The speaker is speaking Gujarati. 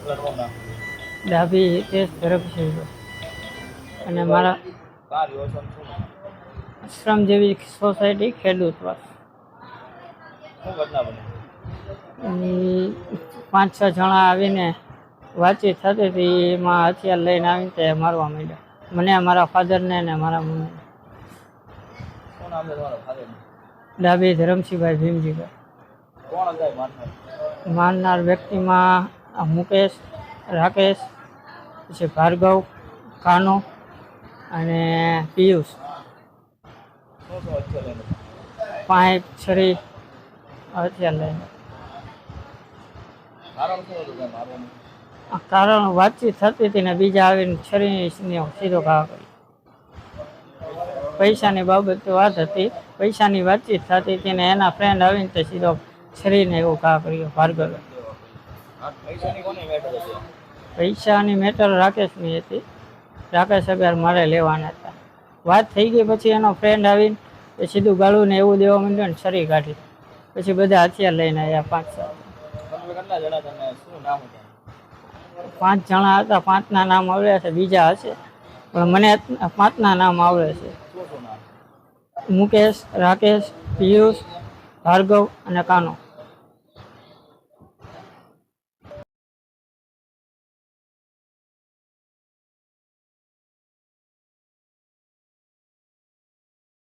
ડાભી હિતેશ ધરમસિંહ અને મારા શ્રમજીવી સોસાયટી ખેડૂતવાસ. 5-6 જણા આવીને વાતચીત થતી હતી, એમાં હથિયાર લઈને આવીને તે મારવા માંડ્યા મને, મારા ફાધરને ને મારા મમ્મીને. ડાભી ધરમસિંહભાઈ ભીમજીભાઈ. મારનાર વ્યક્તિમાં મુકેશ, રાકેશ, પછી ભાર્ગવ, કાનો અને પિયુષ. પાઇપ, છરી હથિયાર લઈને. કારણ વાતચીત થતી હતી ને બીજા આવીને છરીને સીધો ઘા કર્યો. પૈસાની બાબતે વાત હતી, પૈસાની વાતચીત થતી હતી ને એના ફ્રેન્ડ આવીને તે સીધો છરીને એવો ઘા કર્યો ભાર્ગવે. પૈસાની મેટર રાકેશની હતી. રાકેશ અગર મારે લેવાના હતા. વાત થઈ ગઈ પછી એનો ફ્રેન્ડ આવીને એ સીધું ગાળું ને એવું દેવા માંડ્યો ને છરી કાઢી. પછી બધા હથિયાર લઈને આવ્યા 5 જણા હતા. 5ના નામ આવડ્યા છે, બીજા હશે પણ મને 5ના નામ આવડે છે. મુકેશ, રાકેશ, પિયુષ, ભાર્ગવ અને કાનો.